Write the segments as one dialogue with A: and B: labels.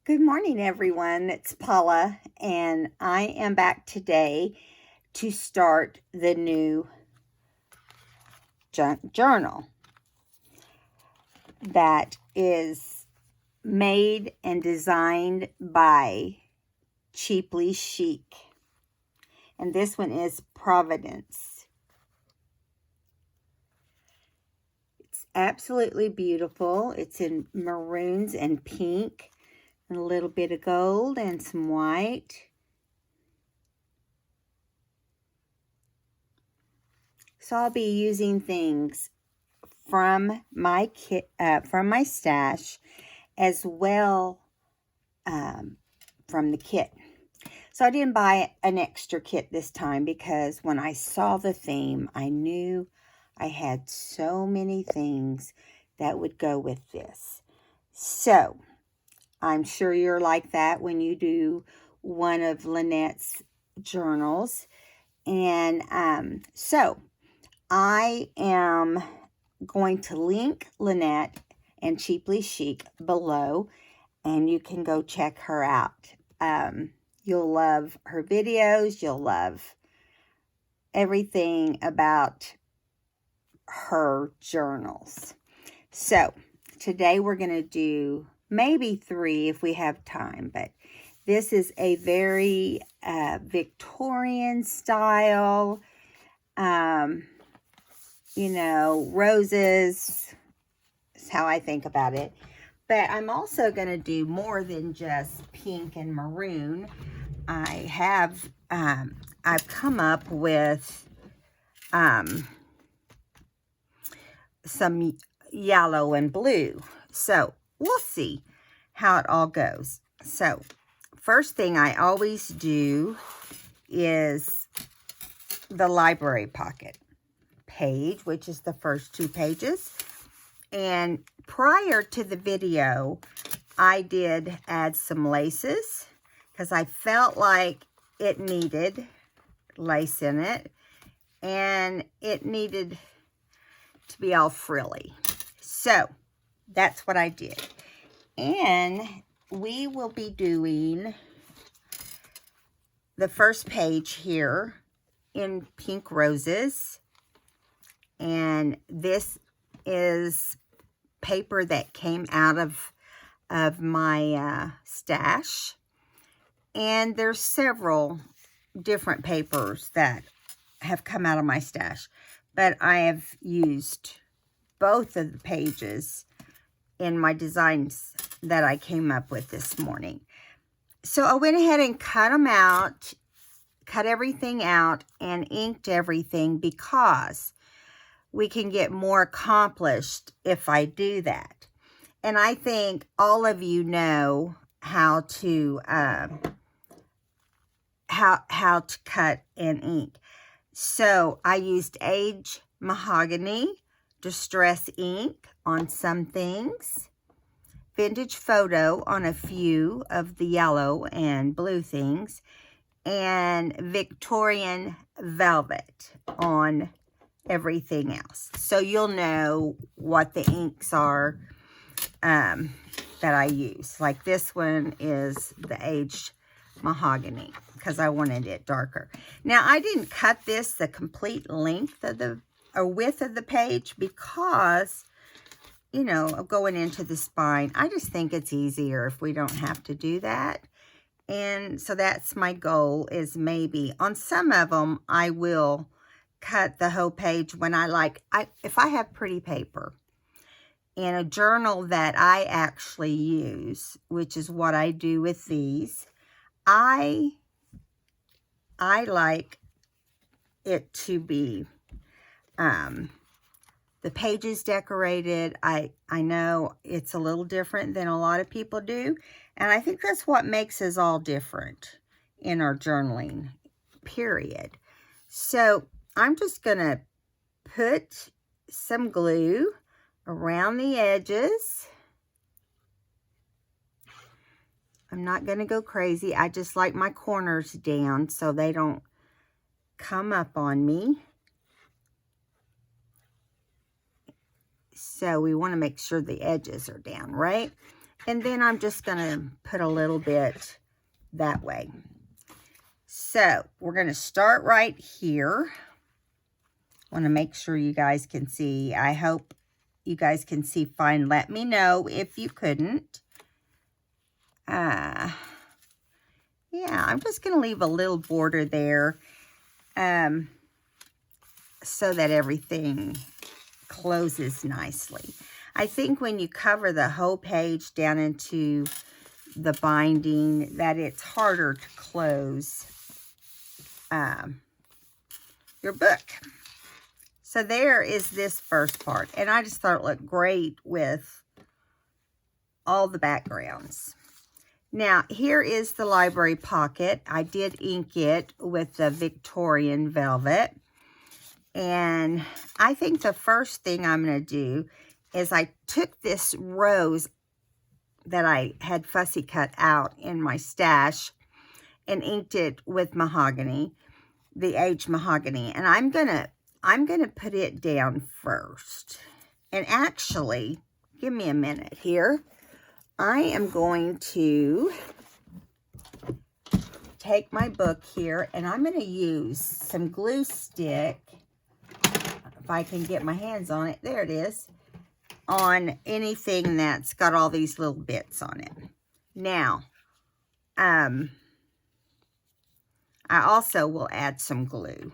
A: Good morning, everyone. It's Paula, and I am back today to start the new journal that is made and designed by Cheaply Chic. And this one is Providence. It's absolutely beautiful. It's in maroons and pink, and a little bit of gold and some white. So I'll be using things from my kit, from my stash, as well from the kit. So I didn't buy an extra kit this time because when I saw the theme, I knew I had so many things that would go with this. So I'm sure you're like that when you do one of Lynette's journals. And so I am going to link Lynette and Cheaply Chic below, and you can go check her out. You'll love her videos. You'll love everything about her journals. So today we're going to do maybe 3 if we have time, but this is a very Victorian style, roses is how I think about it. But I'm also going to do more than just pink and maroon. I've come up with some yellow and blue. So we'll see how it all goes. So first thing I always do is the library pocket page, which is the first 2 pages. And prior to the video, I did add some laces because I felt like it needed lace in it, and it needed to be all frilly. So that's what I did. And we will be doing the first page here in pink roses. And this is paper that came out of my stash. And there's several different papers that have come out of my stash, but I have used both of the pages in my designs that I came up with this morning. So I went ahead and cut them out, cut everything out, and inked everything because we can get more accomplished if I do that. And I think all of you know how to cut and ink. So I used Age Mahogany Distress ink on some things, Vintage Photo on a few of the yellow and blue things, and Victorian Velvet on everything else. So you'll know what the inks are that I use. Like this one is the Aged Mahogany because I wanted it darker. Now I didn't cut this the complete length of the width of the page because, of going into the spine. I just think it's easier if we don't have to do that. And so that's my goal, is maybe on some of them I will cut the whole page when if I have pretty paper. In a journal that I actually use, which is what I do with these, I like it to be the pages decorated. I know it's a little different than a lot of people do, and I think that's what makes us all different in our journaling, period. So I'm just going to put some glue around the edges. I'm not going to go crazy. I just like my corners down so they don't come up on me. So we want to make sure the edges are down, right? And then I'm just going to put a little bit that way. So we're going to start right here. I want to make sure you guys can see. I hope you guys can see fine. Let me know if you couldn't. Yeah, I'm just going to leave a little border there so that everything closes nicely. I think when you cover the whole page down into the binding, that it's harder to close your book. So there is this first part. And I just thought it looked great with all the backgrounds. Now, here is the library pocket. I did ink it with the Victorian velvet. And I think the first thing I'm going to do is I took this rose that I had fussy cut out in my stash and inked it with mahogany, the aged mahogany. And I'm gonna put it down first. And actually, give me a minute here. I am going to take my book here and I'm going to use some glue stick, if I can get my hands on it, there it is, on anything that's got all these little bits on it. Now, I also will add some glue,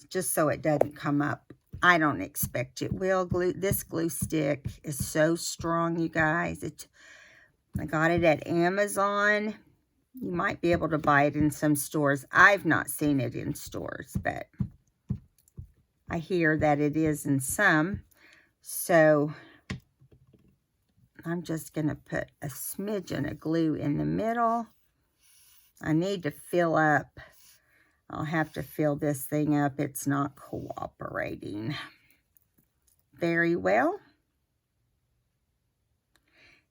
A: just so it doesn't come up. I don't expect it will. This glue stick is so strong, you guys. I got it at Amazon. You might be able to buy it in some stores. I've not seen it in stores, but I hear that it is in some. So I'm just going to put a smidgen of glue in the middle. I need to fill up. I'll have to fill this thing up. It's not cooperating very well.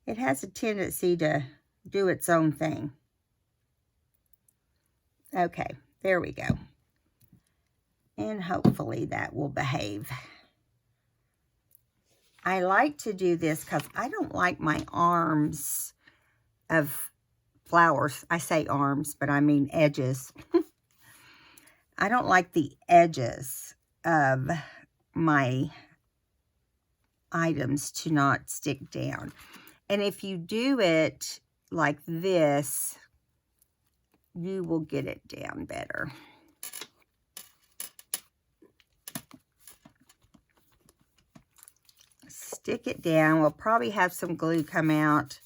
A: It has a tendency to do its own thing. Okay, there we go. And hopefully that will behave. I like to do this because I don't like my arms of flowers. I say arms, but I mean edges. I don't like the edges of my items to not stick down. And if you do it like this, you will get it down better. Stick it down. We'll probably have some glue come out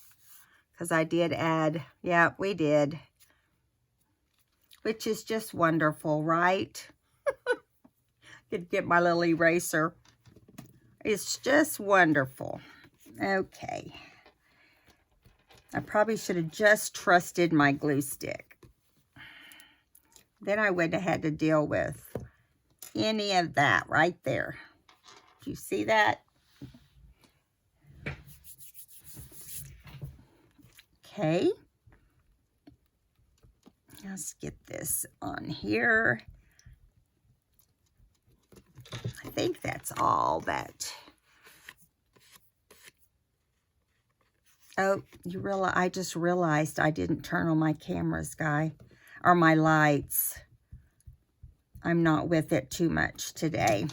A: because I did add, yeah, we did. Which is just wonderful, right? Could get my little eraser. It's just wonderful. Okay. I probably should have just trusted my glue stick. Then I wouldn't have had to deal with any of that right there. Do you see that? Okay. Let's get this on here. I think that's all that. Oh, I just realized I didn't turn on my cameras, or my lights. I'm not with it too much today,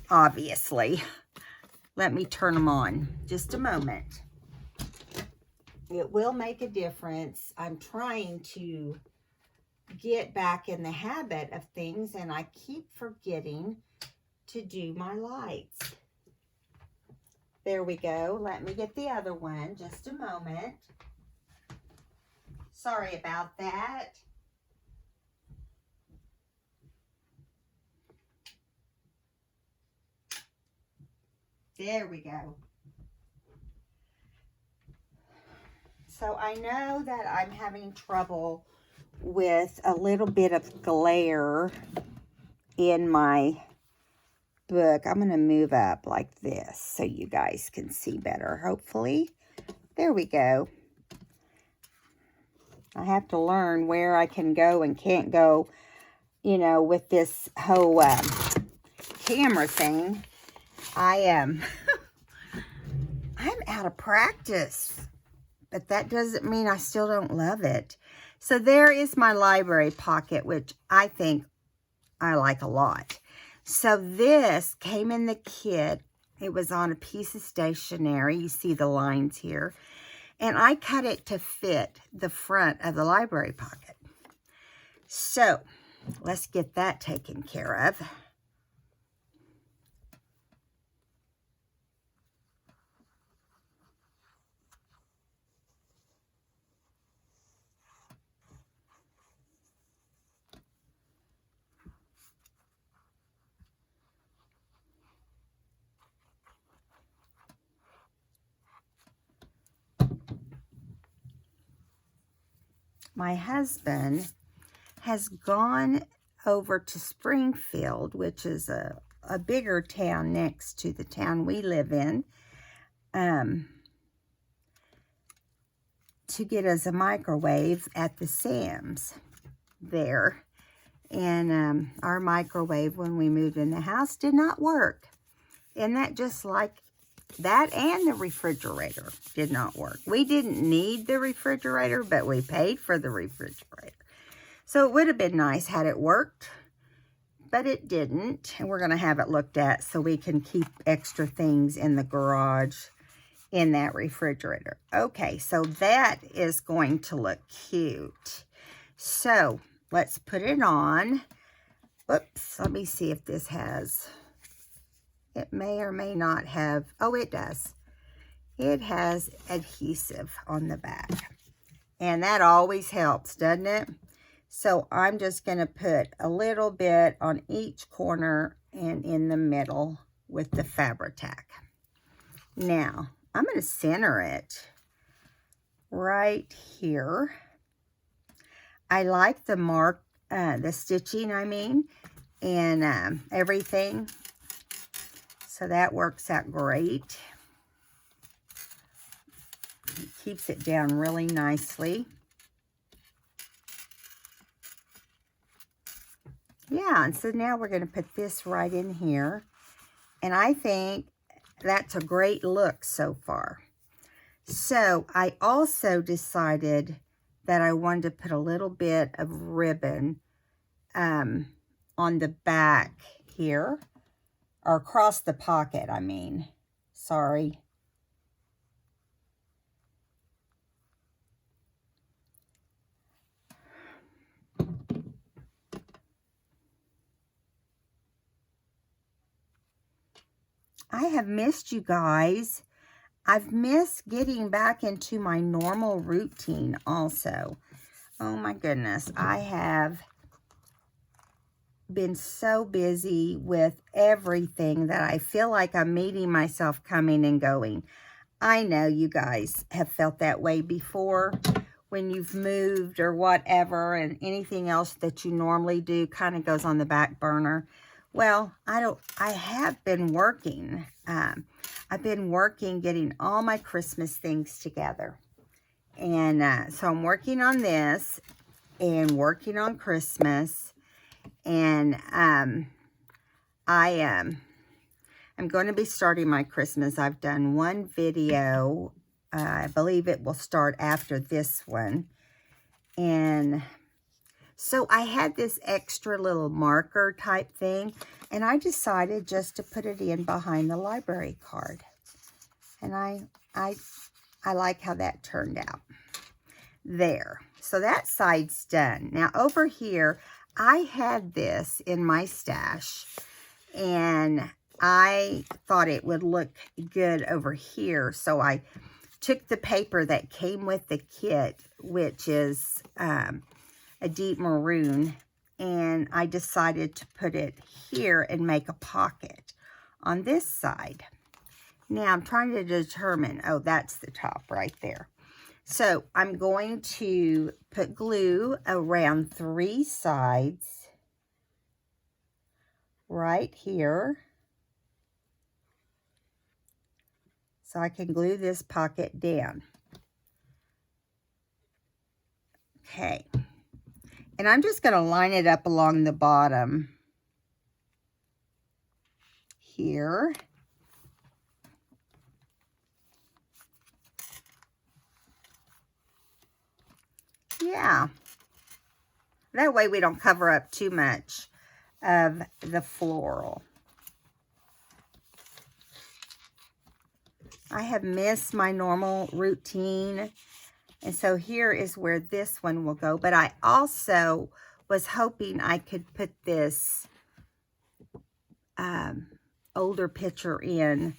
A: obviously. Let me turn them on. Just a moment. It will make a difference. I'm trying to get back in the habit of things, and I keep forgetting to do my lights. There we go. Let me get the other one. Just a moment. Sorry about that. There we go. So I know that I'm having trouble with a little bit of glare in my book. I'm going to move up like this so you guys can see better, hopefully. There we go. I have to learn where I can go and can't go, you know, with this whole camera thing. I'm out of practice. but that doesn't mean I still don't love it. So there is my library pocket, which I think I like a lot. So this came in the kit. It was on a piece of stationery. You see the lines here. And I cut it to fit the front of the library pocket. So let's get that taken care of. My husband has gone over to Springfield, which is a bigger town next to the town we live in, to get us a microwave at the Sam's there. And our microwave, when we moved in the house, did not work. And that just like that, and the refrigerator did not work. We didn't need the refrigerator, but we paid for the refrigerator. So it would have been nice had it worked, but it didn't. And we're going to have it looked at so we can keep extra things in the garage in that refrigerator. Okay, so that is going to look cute. So let's put it on. Oops, let me see if this has... It may or may not have, oh, it does. It has adhesive on the back. And that always helps, doesn't it? So I'm just going to put a little bit on each corner and in the middle with the Fabri-Tac. Now, I'm going to center it right here. I like the stitching, and everything. So that works out great. It keeps it down really nicely. Yeah, and so now we're going to put this right in here. And I think that's a great look so far. So I also decided that I wanted to put a little bit of ribbon on the back here. Or across the pocket, sorry. I have missed you guys. I've missed getting back into my normal routine also. Oh my goodness, I have been so busy with everything that I feel like I'm meeting myself coming and going. I know you guys have felt that way before when you've moved or whatever, and anything else that you normally do kind of goes on the back burner. Well, I have been working. I've been working getting all my Christmas things together. And so I'm working on this and working on Christmas. And I'm going to be starting my Christmas. I've done one video. I believe it will start after this one. And so I had this extra little marker type thing. And I decided just to put it in behind the library card. And I like how that turned out. There. So that side's done. Now over here, I had this in my stash, and I thought it would look good over here. So I took the paper that came with the kit, which is a deep maroon, and I decided to put it here and make a pocket on this side. Now I'm trying to determine, oh, that's the top right there. So I'm going to put glue around 3 sides right here. So I can glue this pocket down. Okay. And I'm just going to line it up along the bottom here. yeah. That way we don't cover up too much of the floral. I have missed my normal routine, and so here is where this one will go. But I also was hoping I could put this older picture in.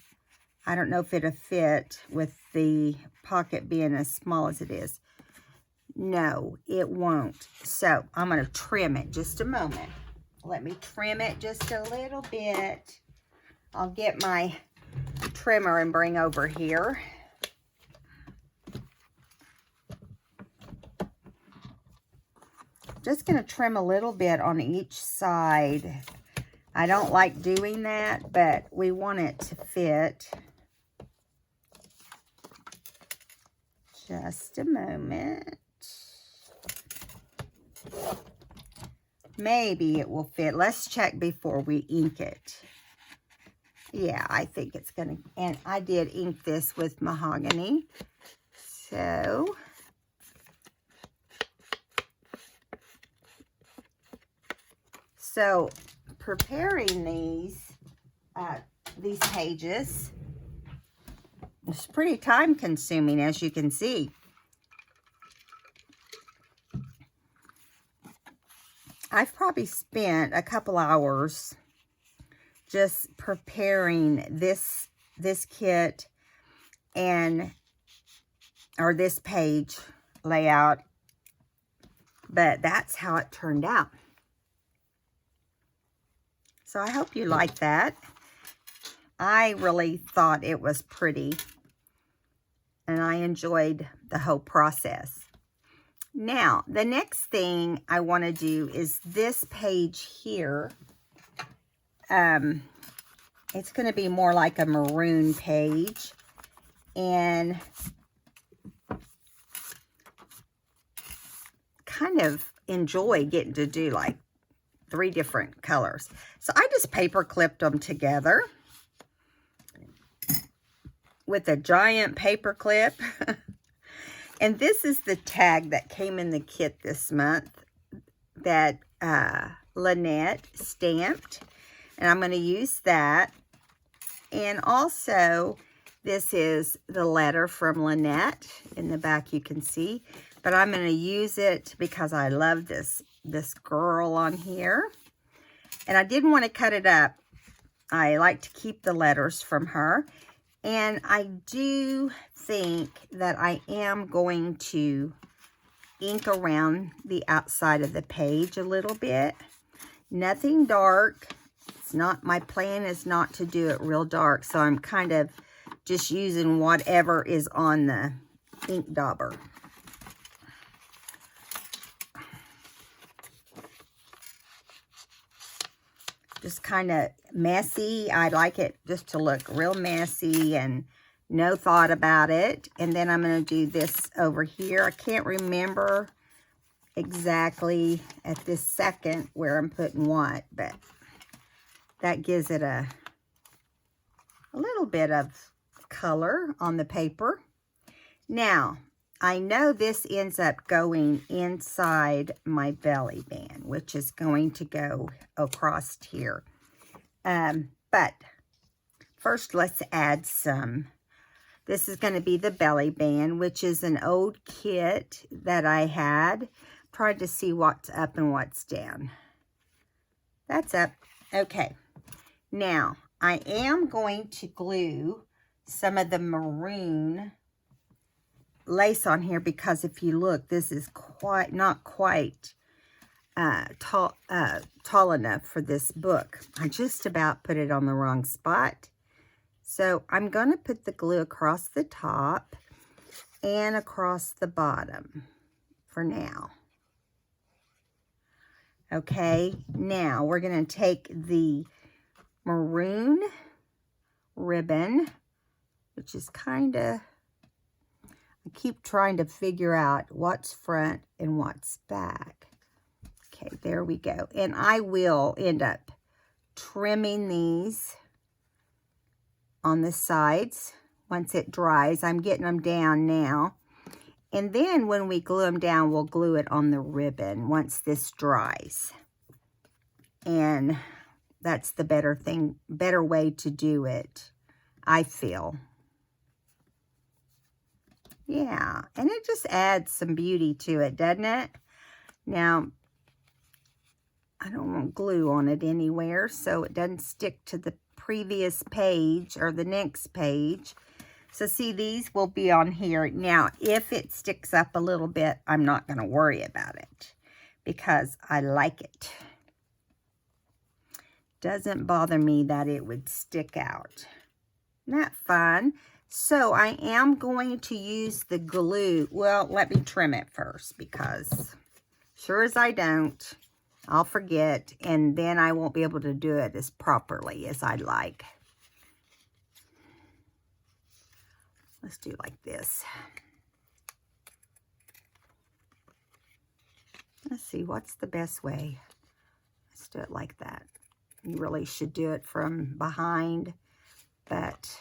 A: I don't know if it'll fit with the pocket being as small as it is. No, it won't. So I'm going to trim it just a moment. Let me trim it just a little bit. I'll get my trimmer and bring over here. Just going to trim a little bit on each side. I don't like doing that, but we want it to fit. Just a moment. Maybe it will fit. Let's check before we ink it. Yeah, I think it's going to, and I did ink this with mahogany. So preparing these pages is pretty time consuming, as you can see. I've probably spent a couple hours just preparing this kit or this page layout, but that's how it turned out. So I hope you like that. I really thought it was pretty, and I enjoyed the whole process. Now, the next thing I want to do is this page here. It's going to be more like a maroon page, and kind of enjoy getting to do like 3 different colors. So I just paper clipped them together with a giant paper clip. And this is the tag that came in the kit this month that Lynette stamped. And I'm going to use that. And also, this is the letter from Lynette. In the back you can see. But I'm going to use it because I love this girl on here. And I didn't want to cut it up. I like to keep the letters from her. And I do think that I am going to ink around the outside of the page a little bit. Nothing dark. It's not, my plan is not to do it real dark, so I'm kind of just using whatever is on the ink dauber. Just kind of messy. I like it just to look real messy and no thought about it. And then I'm going to do this over here. I can't remember exactly at this second where I'm putting what, but that gives it a little bit of color on the paper. Now, I know this ends up going inside my belly band, which is going to go across here. But first, let's add some. This is going to be the belly band, which is an old kit that I had. Tried to see what's up and what's down. That's up. Okay. Now, I am going to glue some of the maroon lace on here, because if you look, this is not quite tall enough for this book. I just about put it on the wrong spot. So I'm going to put the glue across the top and across the bottom for now. Okay, now we're going to take the maroon ribbon, which is kind of, I keep trying to figure out what's front and what's back. Okay, there we go. And I will end up trimming these on the sides once it dries. I'm getting them down now. And then when we glue them down, we'll glue it on the ribbon once this dries. And that's the better way to do it, I feel. Yeah, and it just adds some beauty to it, doesn't it? Now, I don't want glue on it anywhere, so it doesn't stick to the previous page or the next page. So see, these will be on here. Now, if it sticks up a little bit, I'm not going to worry about it because I like it. Doesn't bother me that it would stick out. Isn't that fun? So I am going to use the glue. Well, let me trim it first because sure as I don't, I'll forget and then I won't be able to do it as properly as I'd like. Let's do like this. Let's see, what's the best way? Let's do it like that. You really should do it from behind, but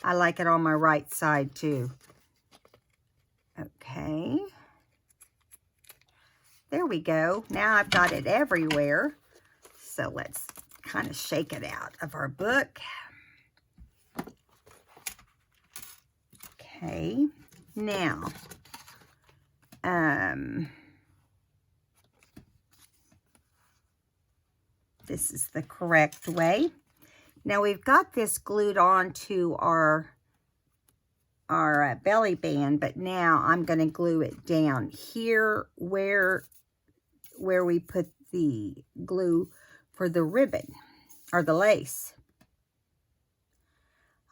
A: I like it on my right side too. Okay. There we go. Now I've got it everywhere. So let's kind of shake it out of our book. Okay. Now, this is the correct way. Now we've got this glued on to our belly band, but now I'm going to glue it down here where we put the glue for the ribbon or the lace.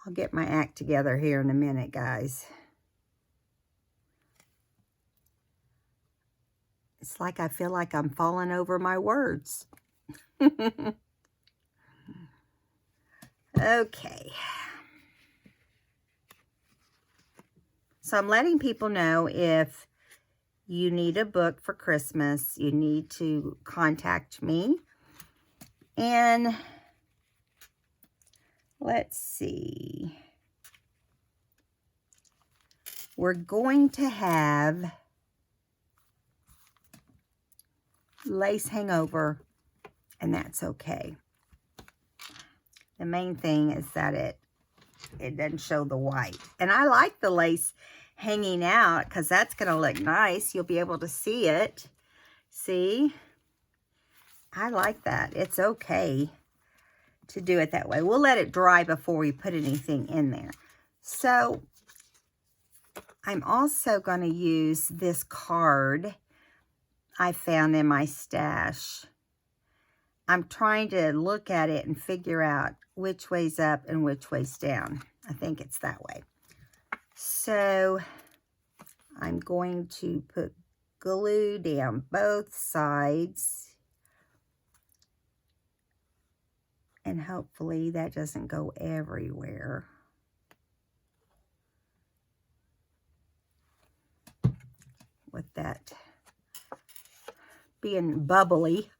A: I'll get my act together here in a minute, guys. It's like I feel like I'm falling over my words. Okay. So I'm letting people know if you need a book for Christmas, you need to contact me. And let's see. We're going to have lace hangover, and that's okay. The main thing is that it doesn't show the white. And I like the lace hanging out because that's going to look nice. You'll be able to see it. See? I like that. It's okay to do it that way. We'll let it dry before we put anything in there. So I'm also going to use this card I found in my stash. I'm trying to look at it and figure out which way's up and which way's down. I think it's that way. So I'm going to put glue down both sides. And hopefully that doesn't go everywhere. With that being bubbly.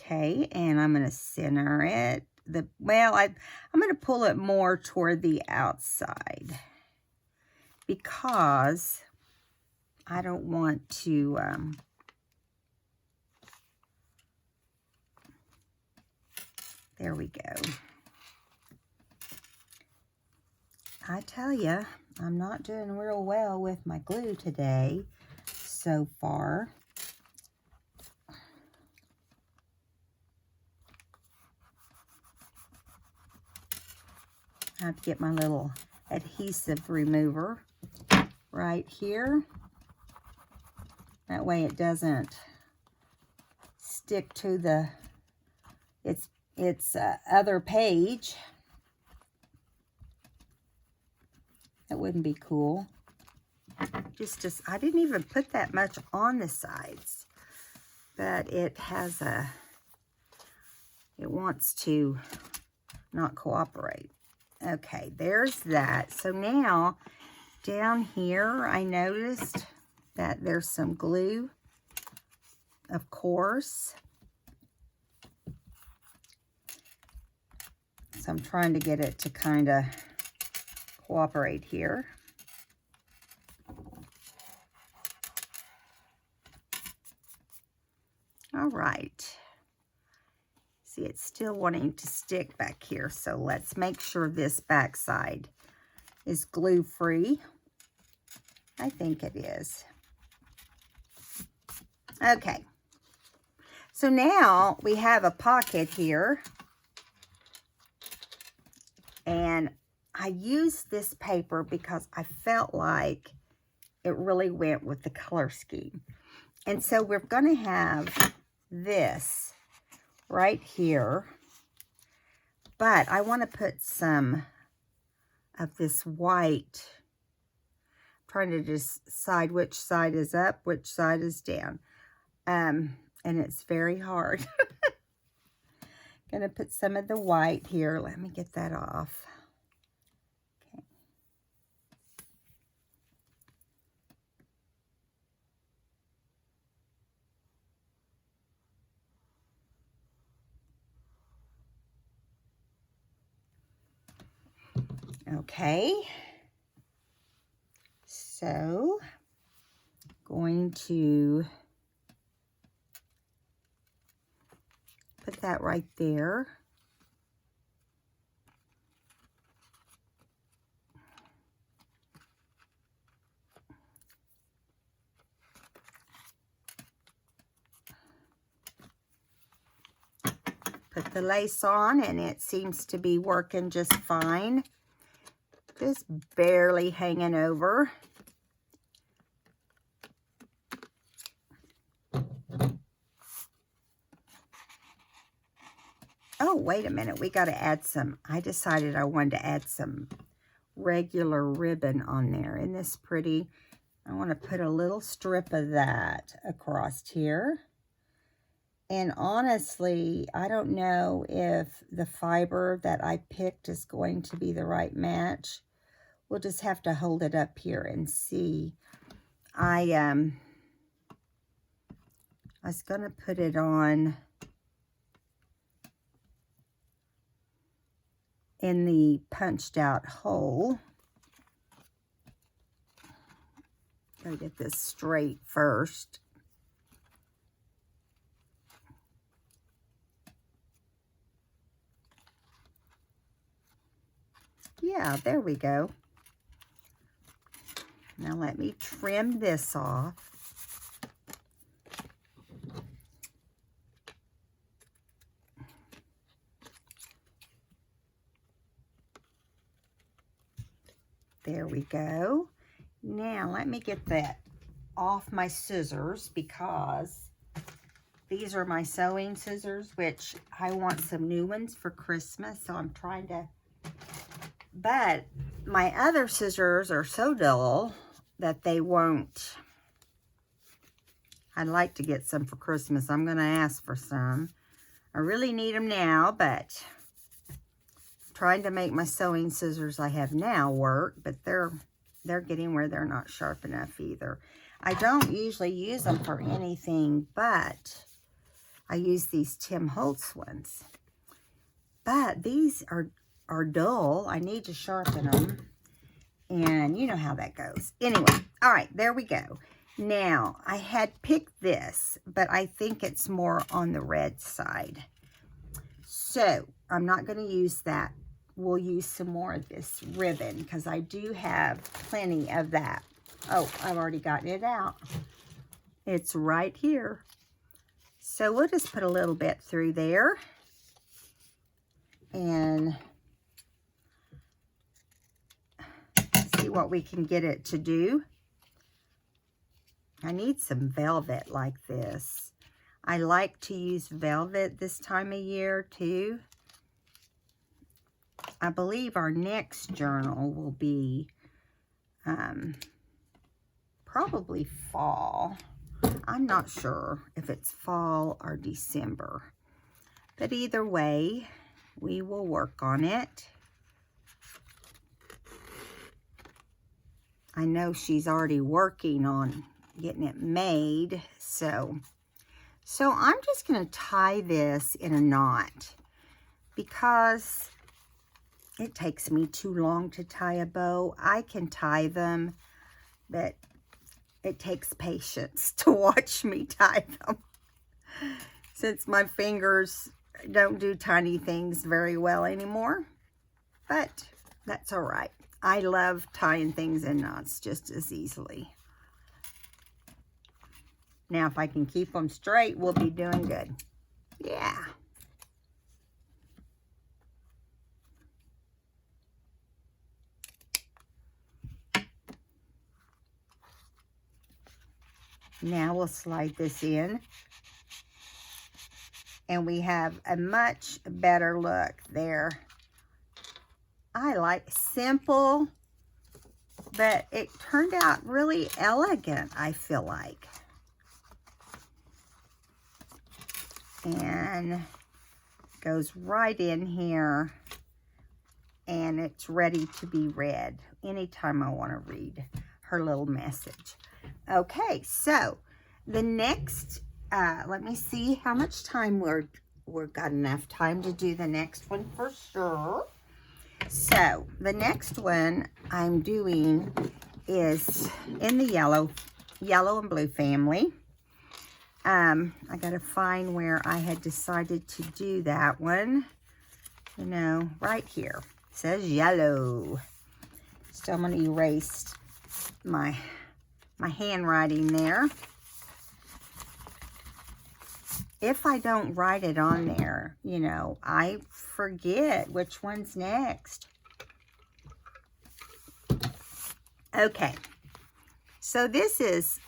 A: Okay, and I'm going to center it. I'm going to pull it more toward the outside because I don't want to there we go. I tell you, I'm not doing real well with my glue today so far. I have to get my little adhesive remover right here. That way it doesn't stick to the its other page. That wouldn't be cool. I didn't even put that much on the sides, but it wants to not cooperate. Okay, there's that. So now down here, I noticed that there's some glue, of course. So I'm trying to get it to kind of cooperate here. All right. See, it's still wanting to stick back here. So let's make sure this back side is glue-free. I think it is. Okay. So now we have a pocket here. And I used this paper because I felt like it really went with the color scheme. And so we're going to have this right here. But I want to put some of this white. I'm trying to decide which side is up, which side is down. And it's very hard. Gonna put some of the white here. Let me get that off. Okay. So, going to put that right there. Put the lace on, and it seems to be working just fine. Just barely hanging over. Oh, wait a minute. We got to add some. I decided I wanted to add some regular ribbon on there. Isn't this pretty? I want to put a little strip of that across here. And honestly, I don't know if the fiber that I picked is going to be the right match. We'll just have to hold it up here and see. I was going to put it on in the punched out hole. Gotta get this straight first. Yeah, there we go. Now let me trim this off. There we go. Now let me get that off my scissors because these are my sewing scissors, which I want some new ones for Christmas. So I'm trying to, but my other scissors are so dull that they won't. I'd like to get some for Christmas. I'm going to ask for some. I really need them now, but trying to make my sewing scissors I have now work, but they're getting where they're not sharp enough either. I don't usually use them for anything, but I use these Tim Holtz ones. But these are dull. I need to sharpen them. And you know how that goes. Anyway, all right, there we go. Now, I had picked this, but I think it's more on the red side. So, I'm not going to use that. We'll use some more of this ribbon because I do have plenty of that. Oh, I've already gotten it out. It's right here. So, we'll just put a little bit through there. And see what we can get it to do. I need some velvet like this. I like to use velvet this time of year too. I believe our next journal will be probably fall. I'm not sure if it's fall or December. But either way, we will work on it. I know she's already working on getting it made, so I'm just going to tie this in a knot because it takes me too long to tie a bow. I can tie them, but it takes patience to watch me tie them. Since my fingers don't do tiny things very well anymore. But that's all right. I love tying things in knots just as easily. Now, if I can keep them straight, we'll be doing good. Yeah. Now we'll slide this in. And we have a much better look there. I like simple, but it turned out really elegant, I feel like. And goes right in here, and it's ready to be read anytime I want to read her little message. Okay, so the next, let me see how much time we've got enough time to do the next one for sure. So the next one I'm doing is in the yellow and blue family. I gotta find where I had decided to do that one. You know, right here. It says yellow. So I'm gonna erase my handwriting there. If I don't write it on there, you know, I forget which one's next. Okay, so this is,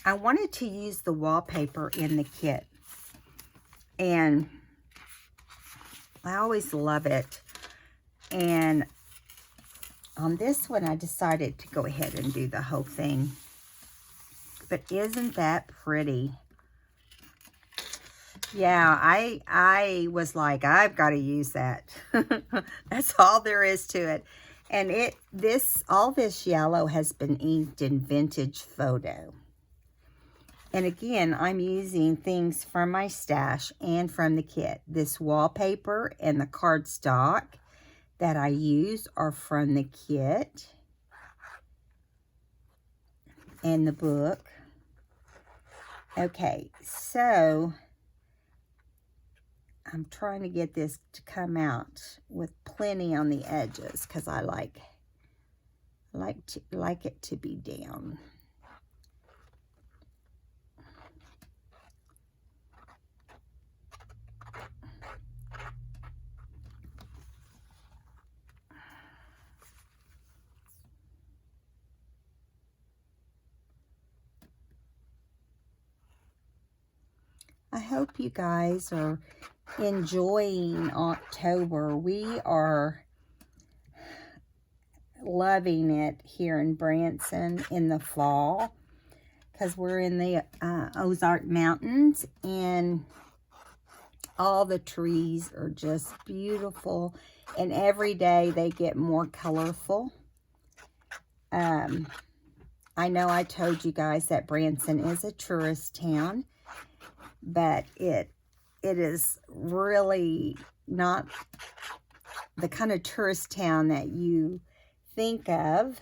A: I wanted to use the wallpaper in the kit, and I always love it. And on this one, I decided to go ahead and do the whole thing. But isn't that pretty? Yeah, I was like, I've got to use that. That's all there is to it. And all this yellow has been inked in Vintage Photo. And again, I'm using things from my stash and from the kit. This wallpaper and the cardstock that I use are from the kit and the book. Okay, so I'm trying to get this to come out with plenty on the edges because I like it to be down. I hope you guys are enjoying October. We are loving it here in Branson in the fall because we're in the Ozark Mountains, and all the trees are just beautiful, and every day they get more colorful. I know I told you guys that Branson is a tourist town, but it is really not the kind of tourist town that you think of.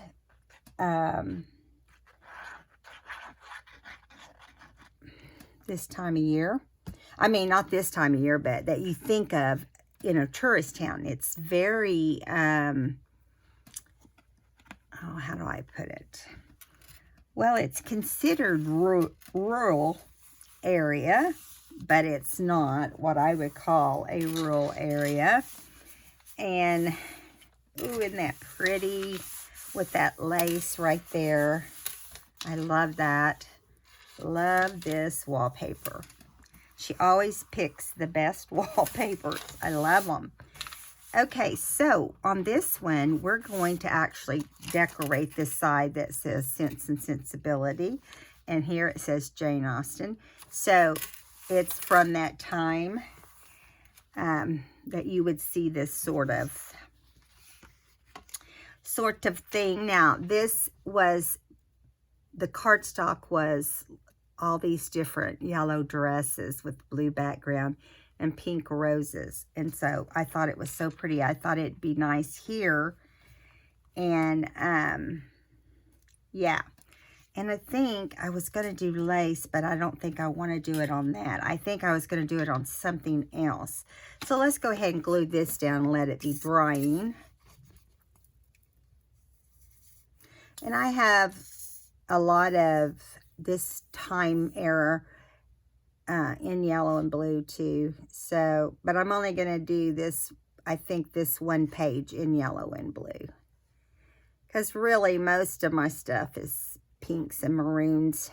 A: This time of year. I mean, not this time of year, but that you think of in a tourist town. It's very, how do I put it? Well, it's considered rural area, but it's not what I would call a rural area. And, ooh, isn't that pretty with that lace right there? I love that. Love this wallpaper. She always picks the best wallpapers. I love them. Okay, so on this one, we're going to actually decorate this side that says Sense and Sensibility. And here it says Jane Austen. So it's from that time that you would see this sort of thing. Now, this was, the cardstock was all these different yellow dresses with blue background. and pink roses. And so I thought it was so pretty. I thought it'd be nice here. And, yeah. And I think I was going to do lace, but I don't think I want to do it on that. I think I was going to do it on something else. So let's go ahead and glue this down and let it be drying. And I have a lot of this time error in yellow and blue too. So, but I'm only going to do this, I think this one page in yellow and blue. Because really most of my stuff is pinks and maroons.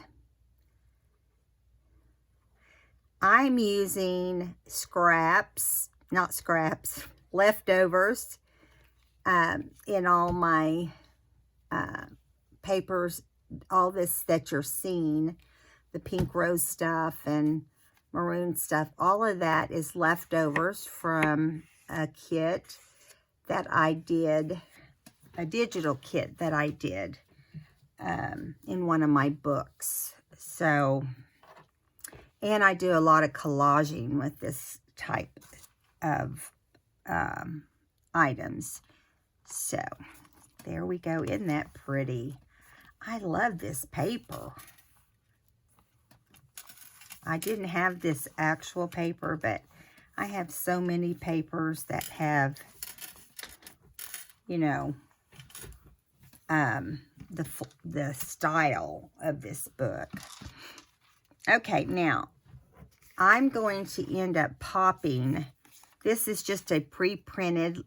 A: I'm using scraps, not scraps, leftovers in all my papers. All this that you're seeing, the pink rose stuff and maroon stuff, all of that is leftovers from a kit that I did, a digital kit that I did in one of my books. So, and I do a lot of collaging with this type of items. So, there we go. Isn't that pretty? I love this paper. I didn't have this actual paper, but I have so many papers that have, you know, the style of this book. Okay, now I'm going to end up popping. This is just a pre-printed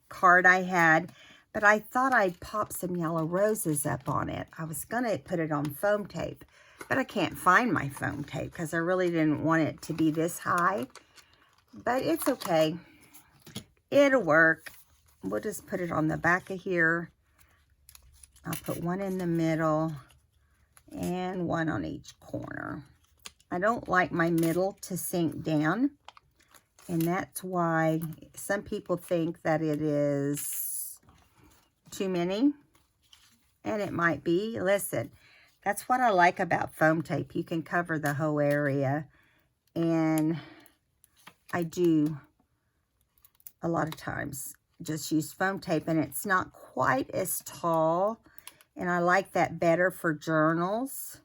A: card I had, but I thought I'd pop some yellow roses up on it. I was going to put it on foam tape, but I can't find my foam tape because I really didn't want it to be this high. But it's okay. It'll work. We'll just put it on the back of here. I'll put one in the middle and one on each corner. I don't like my middle to sink down, and that's why some people think that it is too many, and it might be. Listen, that's what I like about foam tape. You can cover the whole area, and I do a lot of times just use foam tape, and it's not quite as tall, and I like that better for journals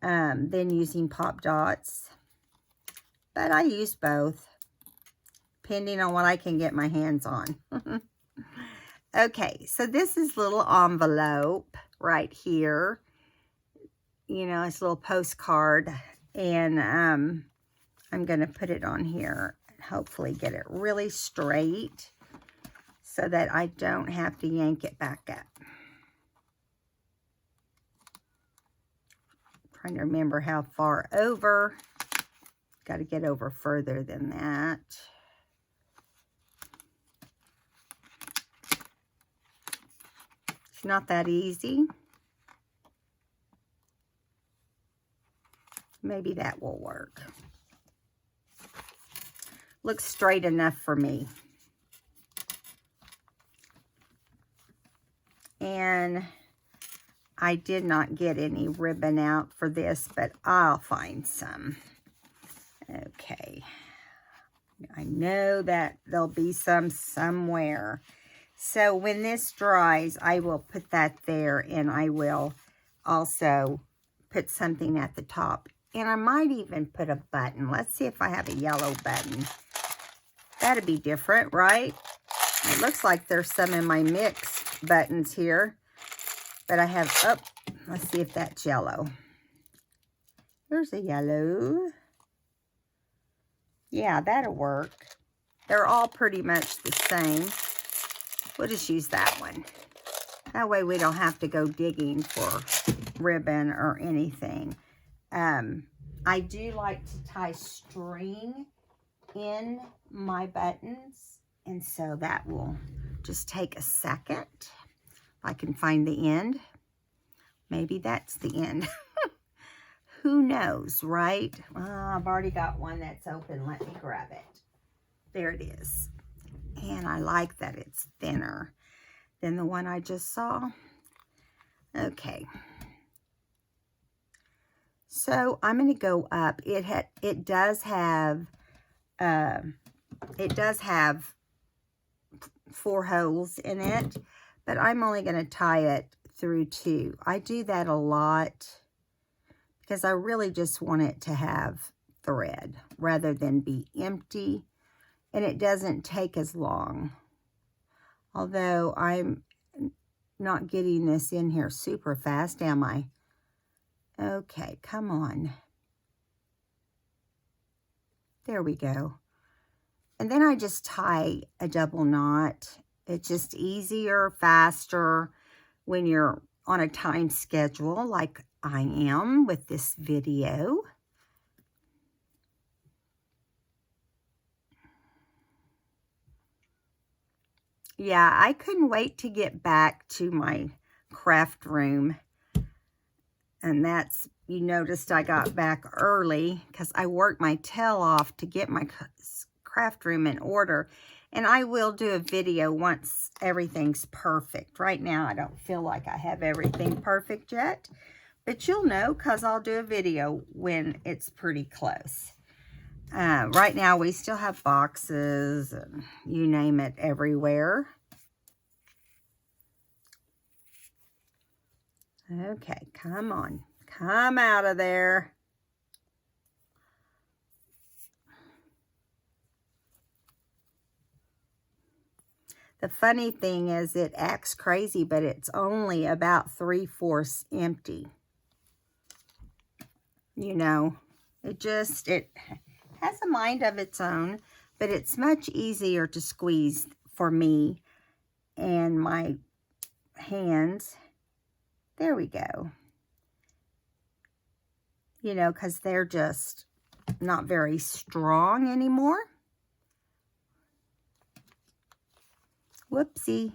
A: than using pop dots. But I use both, depending on what I can get my hands on. Okay, so this is a little envelope right here. You know, it's a little postcard, and I'm going to put it on here and hopefully get it really straight so that I don't have to yank it back up. Trying to remember how far over. Got to get over further than that. It's not that easy. Maybe that will work. Looks straight enough for me. And I did not get any ribbon out for this, but I'll find some. Okay. I know that there'll be some somewhere. So when this dries, I will put that there, and I will also put something at the top. And I might even put a button. Let's see if I have a yellow button. That'd be different, right? It looks like there's some in my mix buttons here. But I have, oh, let's see if that's yellow. There's a yellow. Yeah, that'll work. They're all pretty much the same. We'll just use that one. That way we don't have to go digging for ribbon or anything. I do like to tie string in my buttons, and so that will just take a second. If I can find the end. Maybe that's the end. Who knows, right? I've already got one that's open. Let me grab it. There it is. And I like that it's thinner than the one I just saw. Okay. So I'm going to go up. It does have it does have 4 holes in it, but I'm only going to tie it through 2. I do that a lot because I really just want it to have thread rather than be empty, and it doesn't take as long. Although I'm not getting this in here super fast, am I? Okay, come on. There we go. And then I just tie a double knot. It's just easier, faster when you're on a time schedule like I am with this video. Yeah, I couldn't wait to get back to my craft room. And that's, you noticed I got back early because I worked my tail off to get my craft room in order. And I will do a video once everything's perfect. Right now, I don't feel like I have everything perfect yet. But you'll know because I'll do a video when it's pretty close. Right now, we still have boxes and you name it everywhere. Okay, come on. Come out of there. The funny thing is it acts crazy, but it's only about 3/4 empty. You know, it has a mind of its own, but it's much easier to squeeze for me and my hands. There we go. You know, because they're just not very strong anymore. Whoopsie.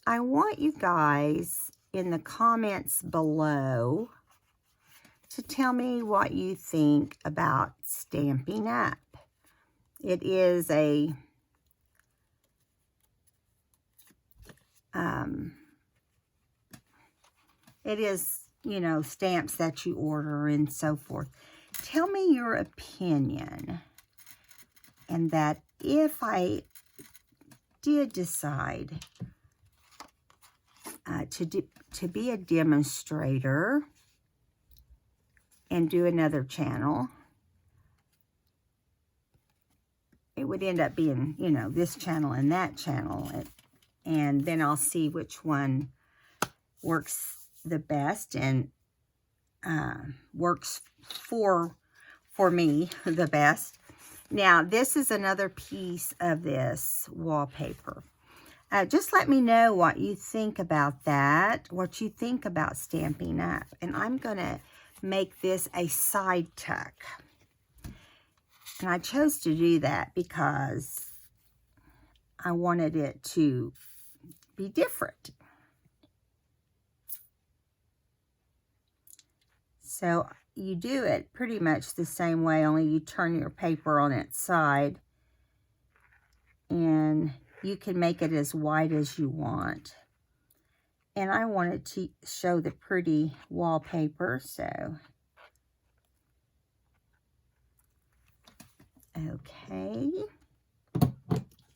A: I want you guys in the comments below to tell me what you think about Stampin' Up. It is a you know, stamps that you order and so forth. Tell me your opinion. And that if I did decide to be a demonstrator and do another channel, it would end up being, you know, this channel and that channel. And then I'll see which one works the best and works for me the best. Now, this is another piece of this wallpaper. Just let me know what you think about that, what you think about Stampin' Up. And I'm going to make this a side tuck. And I chose to do that because I wanted it to be different. So you do it pretty much the same way, only you turn your paper on its side. And you can make it as wide as you want. And I wanted to show the pretty wallpaper, so. Okay.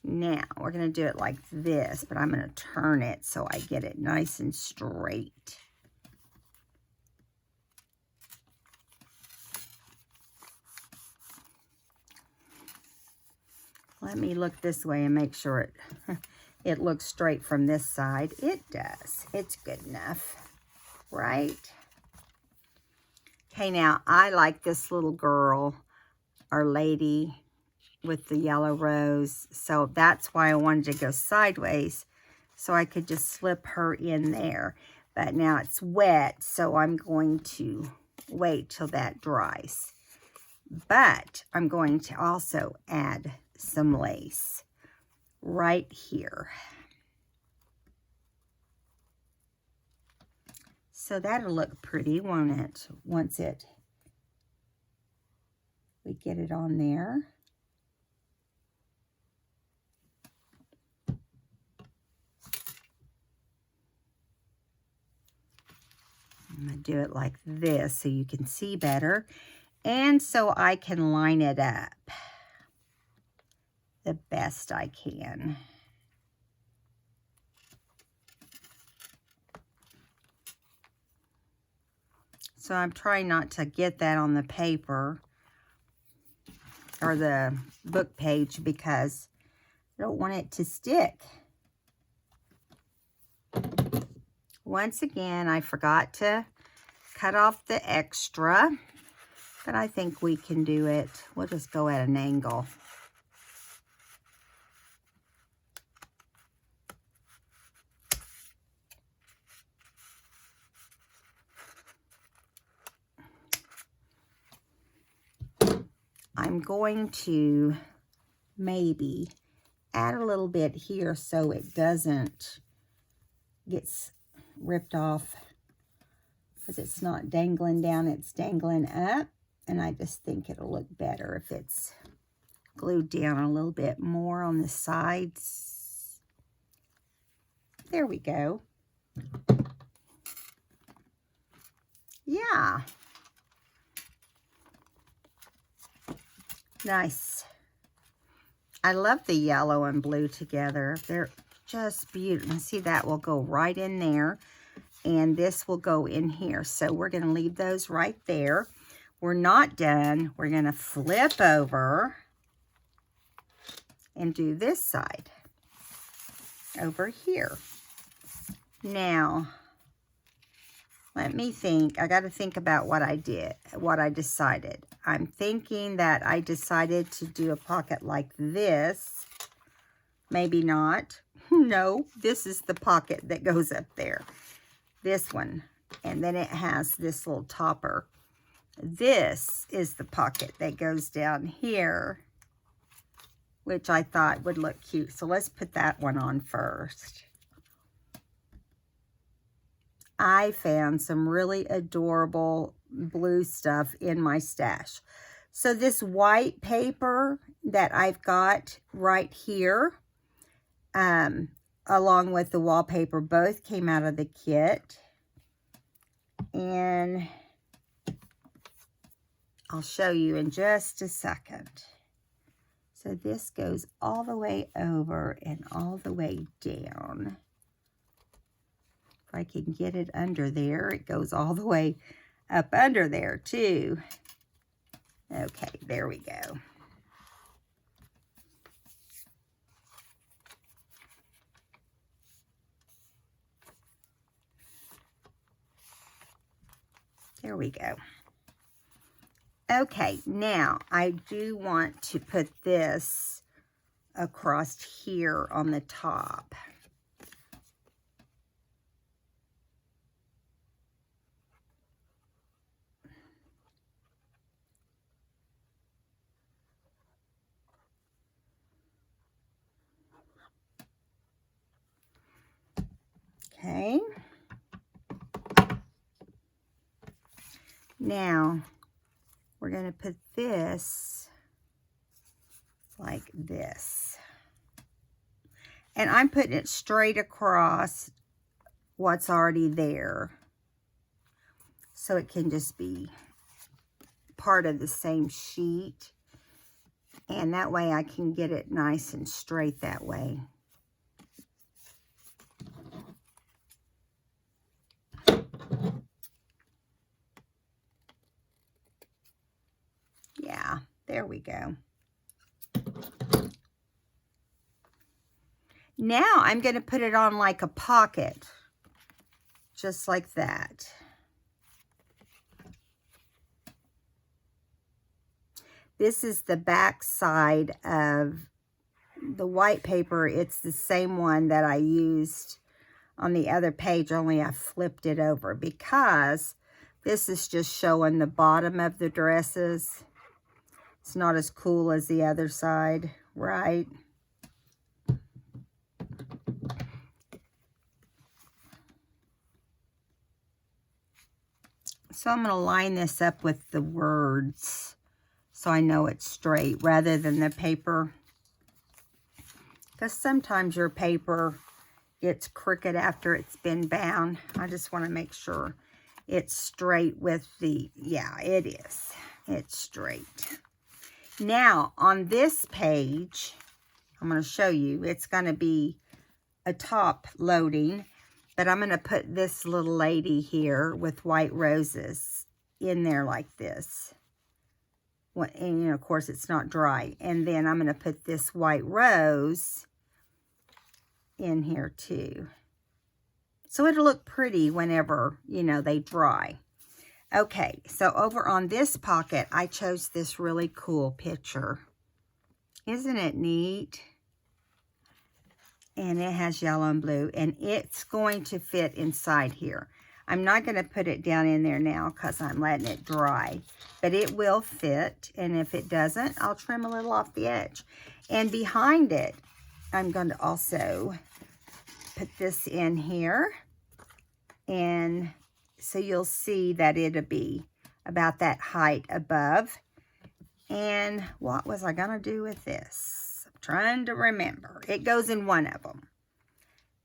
A: Now, we're going to do it like this, but I'm going to turn it so I get it nice and straight. Let me look this way and make sure it looks straight from this side. It does. It's good enough, right? Okay, now I like this little girl or lady with the yellow rose. So that's why I wanted to go sideways so I could just slip her in there. But now it's wet, so I'm going to wait till that dries. But I'm going to also add some lace right here. So that'll look pretty, won't it? Once we get it on there. I'm going to do it like this so you can see better. And so I can line it up the best I can. So I'm trying not to get that on the paper or the book page because I don't want it to stick. Once again, I forgot to cut off the extra, but I think we can do it. We'll just go at an angle. I'm going to maybe add a little bit here so it doesn't get ripped off, because it's not dangling down, it's dangling up, and I just think it'll look better if it's glued down a little bit more on the sides. There we go. Yeah. Nice. I love the yellow and blue together. They're just beautiful. See, that will go right in there, and this will go in here. So we're going to leave those right there. We're not done. We're going to flip over and do this side over here. Now, let me think. I got to think about what I did, what I decided. I'm thinking that I decided to do a pocket like this. Maybe not. No, this is the pocket that goes up there. This one. And then it has this little topper. This is the pocket that goes down here, which I thought would look cute. So let's put that one on first. I found some really adorable blue stuff in my stash. So this white paper that I've got right here, along with the wallpaper, both came out of the kit. And I'll show you in just a second. So this goes all the way over and all the way down. If I can get it under there, it goes all the way up under there too. Okay, there we go. There we go. Okay, now I do want to put this across here on the top. Okay. Now, we're going to put this like this. And I'm putting it straight across what's already there, so it can just be part of the same sheet. And that way I can get it nice and straight that way. Yeah, there we go. Now I'm going to put it on like a pocket, just like that. This is the back side of the white paper. It's the same one that I used on the other page, only I flipped it over because this is just showing the bottom of the dresses. It's not as cool as the other side, right? So I'm going to line this up with the words so I know it's straight rather than the paper. Because sometimes your paper gets crooked after it's been bound. I just want to make sure it's straight with the, yeah, it is. It's straight. Now, on this page, I'm going to show you, it's going to be a top loading, but I'm going to put this little lady here with white roses in there like this. And, you know, of course, it's not dry. And then I'm going to put this white rose in here too. So it'll look pretty whenever, you know, they dry. Okay, so over on this pocket, I chose this really cool picture. Isn't it neat? And it has yellow and blue, and it's going to fit inside here. I'm not going to put it down in there now because I'm letting it dry, but it will fit, and if it doesn't, I'll trim a little off the edge. And behind it, I'm going to also put this in here, and so you'll see that it'll be about that height above. And what was I going to do with this? I'm trying to remember. It goes in one of them.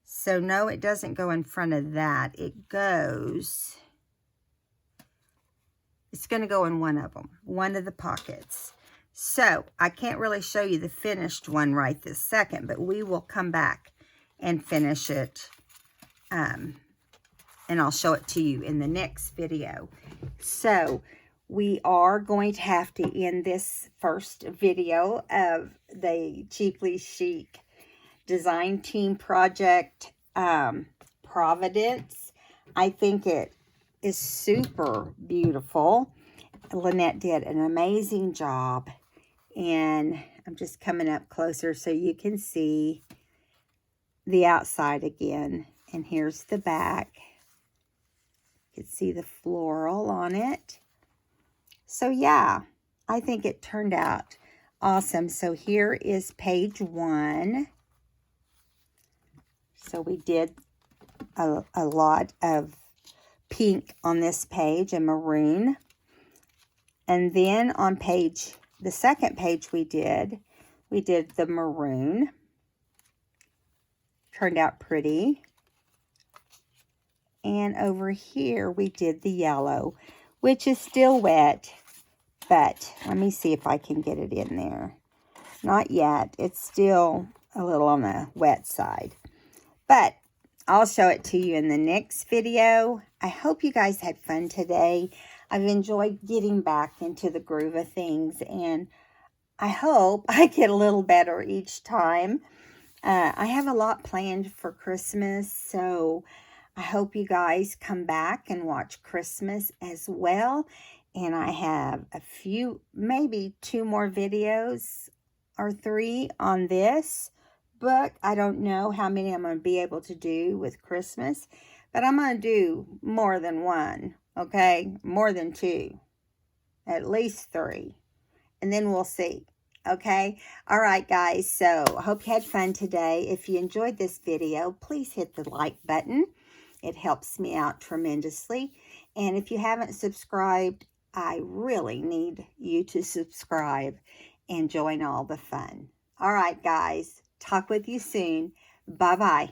A: So no, it doesn't go in front of that. It goes, it's going to go in one of them, one of the pockets. So I can't really show you the finished one right this second, but we will come back and finish it. And I'll show it to you in the next video. So we are going to have to end this first video of the Cheaply Chic Design Team Project Providence. I think it is super beautiful. Lynette did an amazing job, and I'm just coming up closer so you can see the outside again. And here's the back. You can see the floral on it. So yeah, I think it turned out awesome. So here is page 1. So we did a lot of pink on this page and maroon. And then on the second page we did the maroon. Turned out pretty. And over here we did the yellow, which is still wet, but let me see if I can get it in there. Not yet. It's still a little on the wet side. But I'll show it to you in the next video. I hope you guys had fun today. I've enjoyed getting back into the groove of things, and I hope I get a little better each time. I have a lot planned for Christmas, so I hope you guys come back and watch Christmas as well. And I have a few, maybe 2 more videos or 3 on this book. I don't know how many I'm going to be able to do with Christmas, but I'm going to do more than 1, okay? More than 2, at least 3, and then we'll see, okay? All right, guys, so I hope you had fun today. If you enjoyed this video, please hit the like button. It helps me out tremendously. And if you haven't subscribed, I really need you to subscribe and join all the fun. All right, guys. Talk with you soon. Bye-bye.